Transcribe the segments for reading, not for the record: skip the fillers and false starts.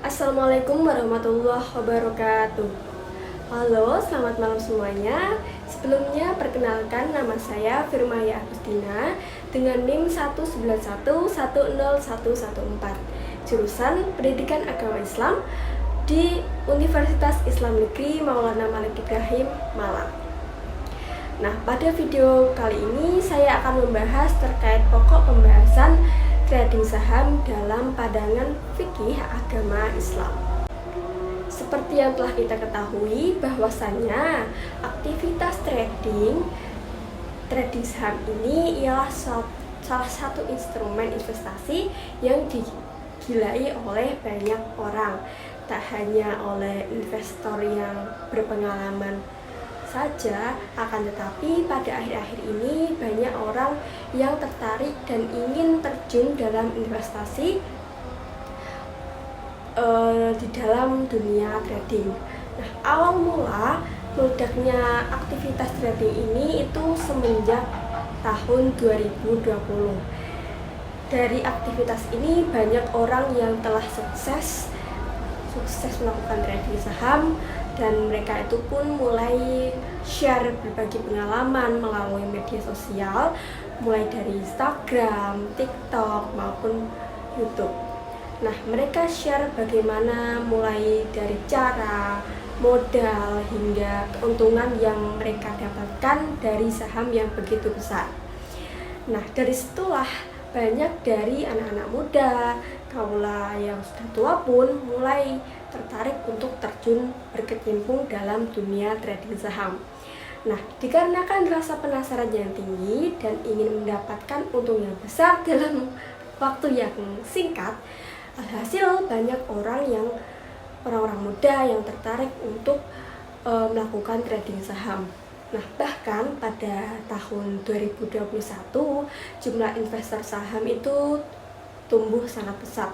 Assalamualaikum warahmatullahi wabarakatuh. Halo, selamat malam semuanya. Sebelumnya perkenalkan, nama saya Firmaya Agustina dengan NIM 191101114, jurusan Pendidikan Agama Islam di Universitas Islam Negeri Maulana Malik Ibrahim, Malang. Nah, pada video kali ini saya akan membahas terkait pokok pembahasan trading saham dalam pandangan fikih agama Islam. Seperti yang telah kita ketahui bahwasannya aktivitas trading saham ini ialah salah satu instrumen investasi yang digilai oleh banyak orang, tak hanya oleh investor yang berpengalaman saja, akan tetapi pada akhir-akhir ini banyak orang yang tertarik dan ingin terjun dalam investasi di dalam dunia trading. Nah, awal mula meledaknya aktivitas trading ini itu semenjak tahun 2020. Dari aktivitas ini banyak orang yang telah sukses melakukan trading saham, dan mereka itu pun mulai share berbagi pengalaman melalui media sosial, mulai dari Instagram, TikTok maupun YouTube. Nah, mereka share bagaimana mulai dari cara, modal, hingga keuntungan yang mereka dapatkan dari saham yang begitu besar. Nah, dari situlah banyak dari anak-anak muda, kaula yang sudah tua pun mulai tertarik untuk terjun berkecimpung dalam dunia trading saham. Nah, dikarenakan rasa penasaran yang tinggi dan ingin mendapatkan untung yang besar dalam waktu yang singkat, alhasil banyak orang-orang muda yang tertarik untuk melakukan trading saham. Nah, bahkan pada tahun 2021 jumlah investor saham itu tumbuh sangat pesat.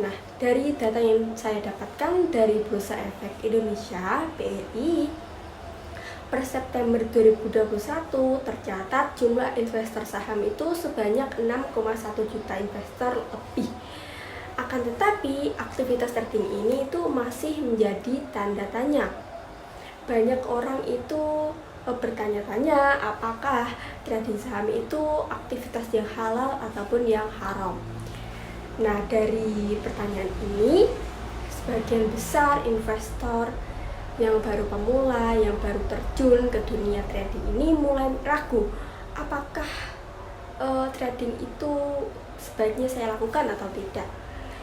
Nah, dari data yang saya dapatkan dari Bursa Efek Indonesia (BEI), per September 2021 tercatat jumlah investor saham itu sebanyak 6,1 juta investor lebih. Akan tetapi, aktivitas trading ini itu masih menjadi tanda tanya. Banyak orang itu bertanya-tanya apakah trading saham itu aktivitas yang halal ataupun yang haram. Nah, dari pertanyaan ini, sebagian besar investor yang baru pemula, yang baru terjun ke dunia trading ini mulai ragu, apakah trading itu sebaiknya saya lakukan atau tidak.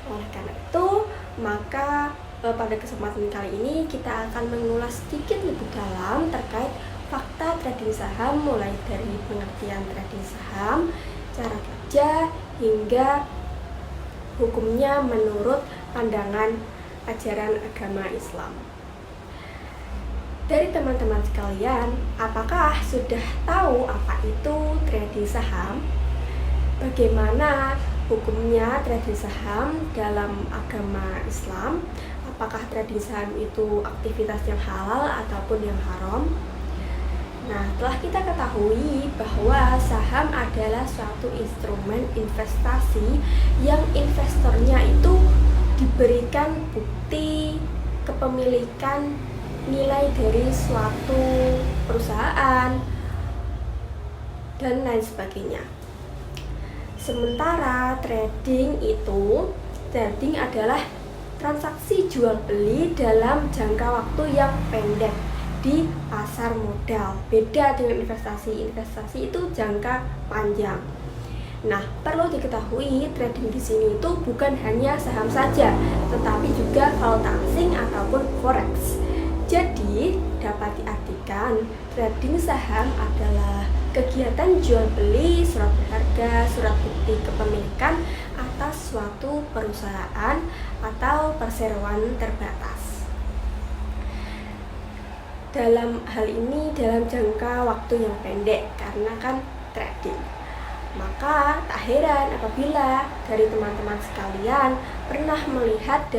Oleh karena itu, maka pada kesempatan kali ini kita akan mengulas sedikit lebih dalam terkait fakta trading saham, mulai dari pengertian trading saham, cara kerja, hingga hukumnya menurut pandangan ajaran agama Islam. Dari teman-teman sekalian, apakah sudah tahu apa itu trading saham? Bagaimana hukumnya trading saham dalam agama Islam? Apakah trading saham itu aktivitas yang halal ataupun yang haram? Nah, telah kita ketahui bahwa saham adalah suatu instrumen investasi yang investornya itu diberikan bukti kepemilikan nilai dari suatu perusahaan dan lain sebagainya. Sementara trading adalah transaksi jual beli dalam jangka waktu yang pendek di pasar modal. Beda dengan investasi itu jangka panjang. Nah, perlu diketahui trading di sini itu bukan hanya saham saja, tetapi juga valuta asing ataupun forex. Jadi, dapat diartikan trading saham adalah kegiatan jual beli surat berharga, surat bukti kepemilikan atas suatu perusahaan atau perseroan terbatas. Dalam hal ini dalam jangka waktu yang pendek, karena kan trading. Maka tak heran apabila dari teman-teman sekalian pernah melihat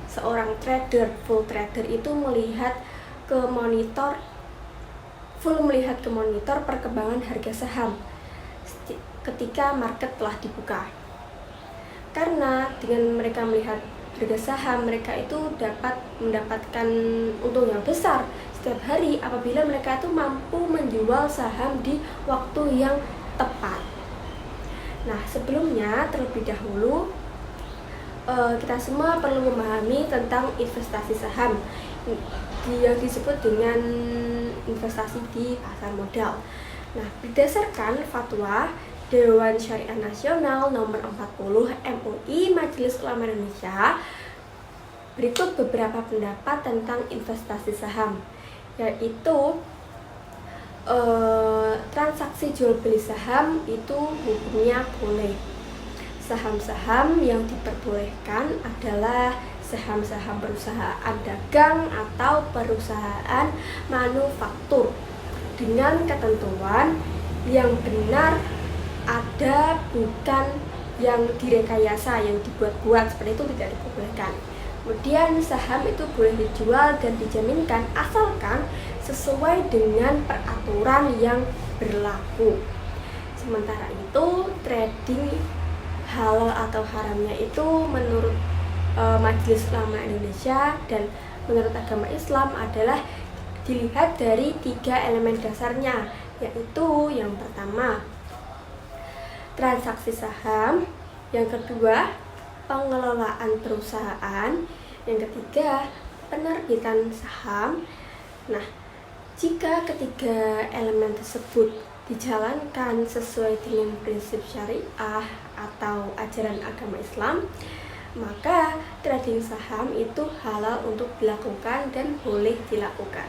seorang full trader itu melihat ke monitor perkembangan harga saham ketika market telah dibuka. Karena dengan mereka melihat harga saham, mereka itu dapat mendapatkan untung yang besar setiap hari apabila mereka itu mampu menjual saham di waktu yang tepat. Nah, sebelumnya terlebih dahulu kita semua perlu memahami tentang investasi saham yang disebut dengan investasi di pasar modal. Nah, berdasarkan fatwa Dewan Syariah Nasional nomor 40 MUI Majelis Ulama Indonesia, berikut beberapa pendapat tentang investasi saham, yaitu transaksi jual beli saham itu hukumnya boleh. Saham-saham yang diperbolehkan adalah saham-saham perusahaan dagang atau perusahaan manufaktur dengan ketentuan yang benar ada, bukan yang direkayasa, yang dibuat-buat, seperti itu tidak diperbolehkan. Kemudian saham itu boleh dijual dan dijaminkan asalkan sesuai dengan peraturan yang berlaku. Sementara itu trading halal atau haramnya itu menurut Majelis Ulama Indonesia dan menurut agama Islam adalah dilihat dari 3 elemen dasarnya, yaitu yang pertama transaksi saham, yang kedua pengelolaan perusahaan, yang ketiga penerbitan saham. Nah, jika ketiga elemen tersebut dijalankan sesuai dengan prinsip syariah atau ajaran agama Islam, maka trading saham itu halal untuk dilakukan dan boleh dilakukan.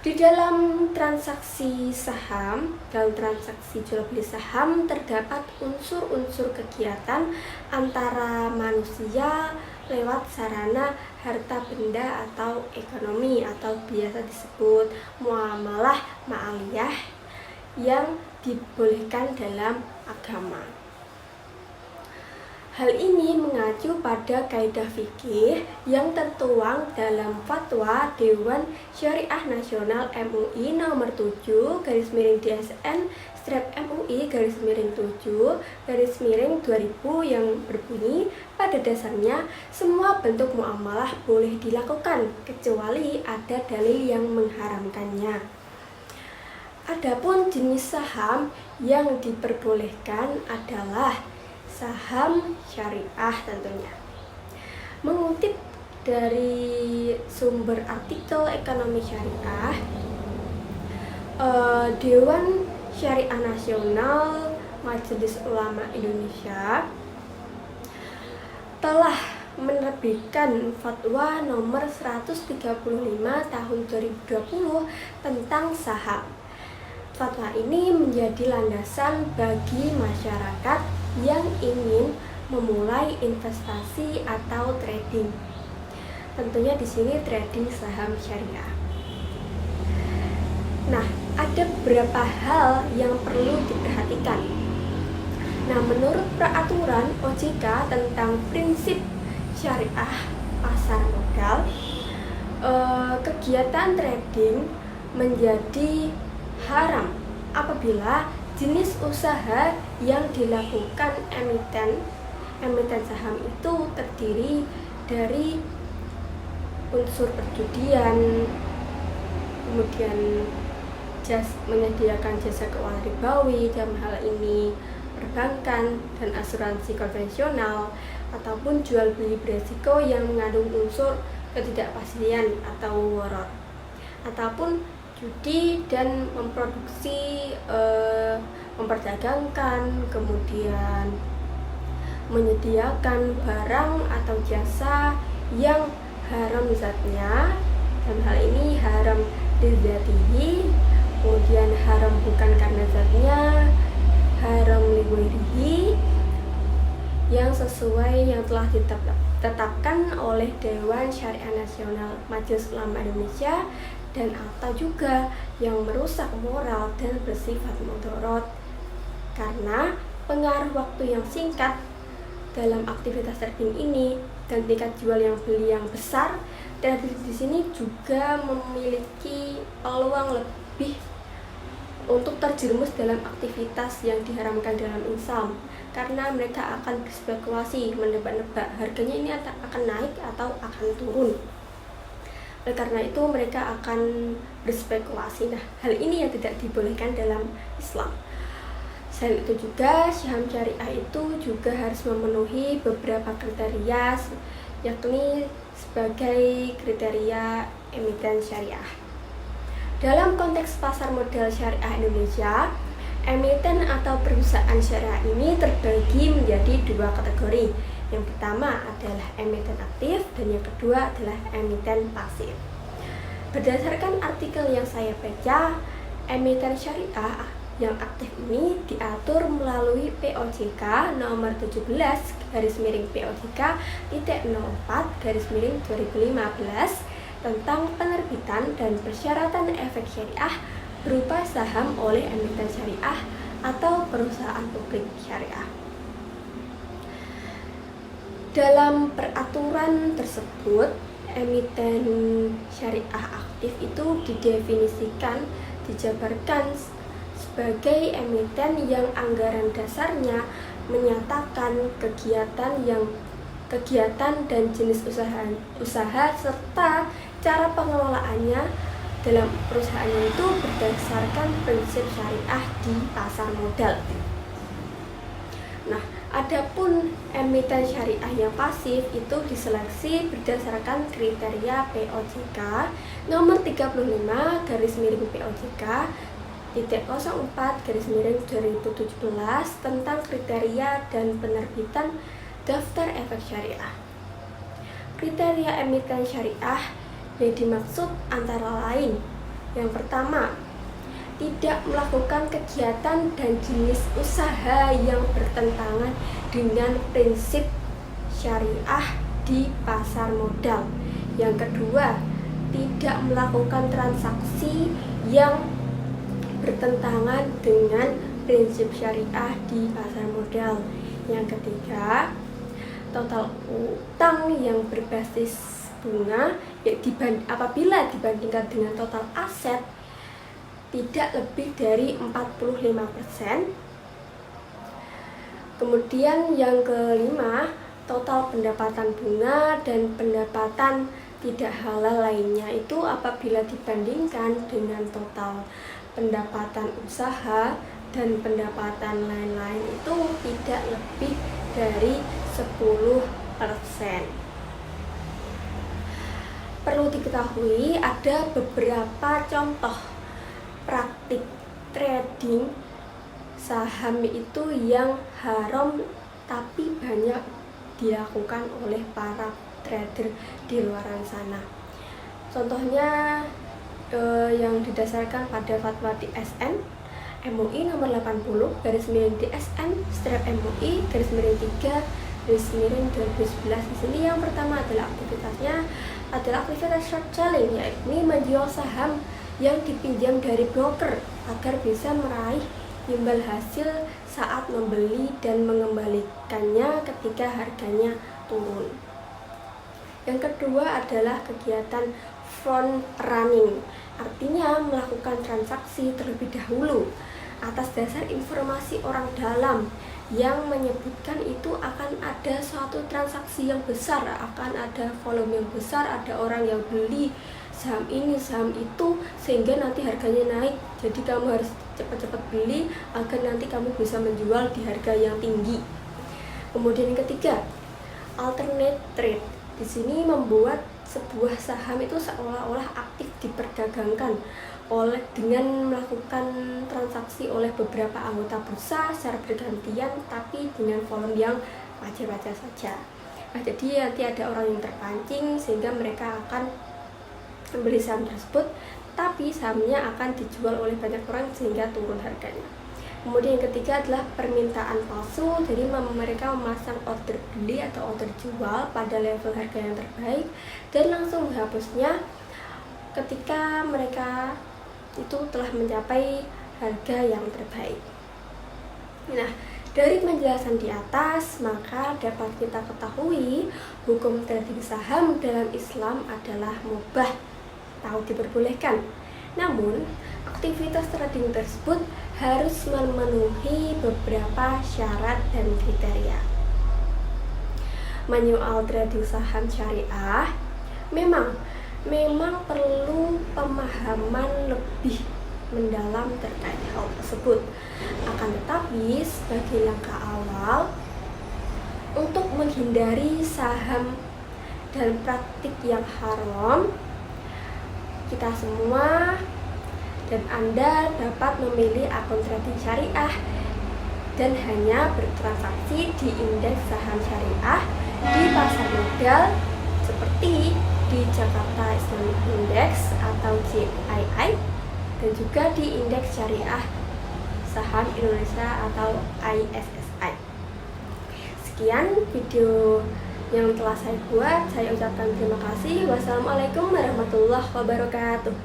Di dalam transaksi saham, dalam transaksi jual beli saham terdapat unsur-unsur kegiatan antara manusia lewat sarana harta benda atau ekonomi atau biasa disebut muamalah ma'aliyah yang dibolehkan dalam agama. Hal ini mengacu pada kaidah fikih yang tertuang dalam fatwa Dewan Syariah Nasional MUI nomor 7 /DSN/MUI/7/2000 yang berbunyi, pada dasarnya semua bentuk muamalah boleh dilakukan kecuali ada dalil yang mengharamkannya. Adapun jenis saham yang diperbolehkan adalah saham syariah tentunya. Mengutip dari sumber artikel ekonomi syariah, Dewan Syariah Nasional Majelis Ulama Indonesia telah menerbitkan fatwa nomor 135 tahun 2020 tentang saham. Fatwa ini menjadi landasan bagi masyarakat yang ingin memulai investasi atau trading. Tentunya di sini trading saham syariah. Nah, ada beberapa hal yang perlu diperhatikan. Nah, menurut peraturan OJK tentang prinsip syariah pasar modal, kegiatan trading menjadi haram apabila jenis usaha yang dilakukan emiten saham itu terdiri dari unsur perjudian, kemudian menyediakan jasa keuangan ribawi, dalam hal ini perbankan dan asuransi konvensional, ataupun jual beli beresiko yang mengandung unsur ketidakpastian atau worot, ataupun judi dan memproduksi, memperdagangkan, kemudian menyediakan barang atau jasa yang haram zatnya, dalam hal ini haram lidzatihi, kemudian haram bukan karena zatnya, haram liwairihi, yang sesuai yang telah ditetapkan oleh Dewan Syariah Nasional Majelis Ulama Indonesia, dan atau juga yang merusak moral dan bersifat mudorot karena pengaruh waktu yang singkat dalam aktivitas trading ini dan tingkat jual yang beli yang besar. Trading di sini juga memiliki peluang lebih untuk terjerumus dalam aktivitas yang diharamkan dalam Islam, karena mereka akan berspekulasi menebak-nebak harganya ini akan naik atau akan turun. Oleh karena itu mereka akan berspekulasi. Nah, hal ini yang tidak dibolehkan dalam Islam. Selain itu juga saham syariah itu juga harus memenuhi beberapa kriteria, yakni sebagai kriteria emiten syariah. Dalam konteks pasar modal syariah Indonesia, emiten atau perusahaan syariah ini terbagi menjadi dua kategori. Yang pertama adalah emiten aktif dan yang kedua adalah emiten pasif. Berdasarkan artikel yang saya baca, emiten syariah yang aktif ini diatur melalui POJK nomor 17/POJK.04/2015 tentang penerbitan dan persyaratan efek syariah berupa saham oleh emiten syariah atau perusahaan publik syariah. Dalam peraturan tersebut, emiten syariah aktif itu didefinisikan, dijabarkan sebagai emiten yang anggaran dasarnya menyatakan kegiatan dan jenis usaha serta cara pengelolaannya dalam perusahaannya itu berdasarkan prinsip syariah di pasar modal. Nah, adapun emiten syariah yang pasif itu diseleksi berdasarkan kriteria POJK nomor 35/POJK.04/2017 tentang kriteria dan penerbitan daftar efek syariah. Kriteria emiten syariah yang dimaksud antara lain: yang pertama, tidak melakukan kegiatan dan jenis usaha yang bertentangan dengan prinsip syariah di pasar modal. Yang kedua, tidak melakukan transaksi yang bertentangan dengan prinsip syariah di pasar modal. Yang ketiga, total utang yang berbasis bunga apabila dibandingkan dengan total aset tidak lebih dari 45%. Kemudian yang kelima, total pendapatan bunga dan pendapatan tidak halal lainnya itu apabila dibandingkan dengan total pendapatan usaha dan pendapatan lain-lain itu tidak lebih dari 10%. Perlu diketahui ada beberapa contoh praktik trading saham itu yang haram tapi banyak dilakukan oleh para trader di luar sana. Contohnya yang didasarkan pada fatwa DSN MUI nomor 80/DSN/MUI/3/2011. Di sini yang pertama adalah aktivitas short selling, yakni menjual saham yang dipinjam dari broker agar bisa meraih imbal hasil saat membeli dan mengembalikannya ketika harganya turun. Yang kedua adalah kegiatan front running, artinya melakukan transaksi terlebih dahulu atas dasar informasi orang dalam yang menyebutkan itu akan ada suatu transaksi yang besar, akan ada volume yang besar, ada orang yang beli saham ini, saham itu, sehingga nanti harganya naik. Jadi kamu harus cepat-cepat beli agar nanti kamu bisa menjual di harga yang tinggi. Kemudian yang ketiga, alternate trade. Di sini membuat sebuah saham itu seolah-olah aktif diperdagangkan dengan melakukan transaksi oleh beberapa anggota bursa secara bergantian, tapi dengan volume yang wajar-wajar saja. Nah, jadi nanti ada orang yang terpancing sehingga mereka akan membeli saham tersebut, tapi sahamnya akan dijual oleh banyak orang sehingga turun harganya. Kemudian yang ketiga adalah permintaan palsu, jadi mereka memasang order beli atau order jual pada level harga yang terbaik dan langsung menghapusnya ketika mereka itu telah mencapai harga yang terbaik. Nah, dari penjelasan di atas, maka dapat kita ketahui hukum trading saham dalam Islam adalah mubah atau diperbolehkan. Namun, aktivitas trading tersebut harus memenuhi beberapa syarat dan kriteria. Manual trading saham syariah memang perlu pemahaman lebih mendalam terkait hal tersebut. Akan tetapi sebagai langkah awal untuk menghindari saham dan praktik yang haram, kita semua dan Anda dapat memilih akun trading syariah dan hanya bertransaksi di indeks saham syariah di pasar modal seperti di Jakarta Islamic Index atau JII, dan juga di indeks syariah saham Indonesia atau ISSI. Sekian video yang telah saya buat. Saya ucapkan terima kasih. Wassalamualaikum warahmatullahi wabarakatuh.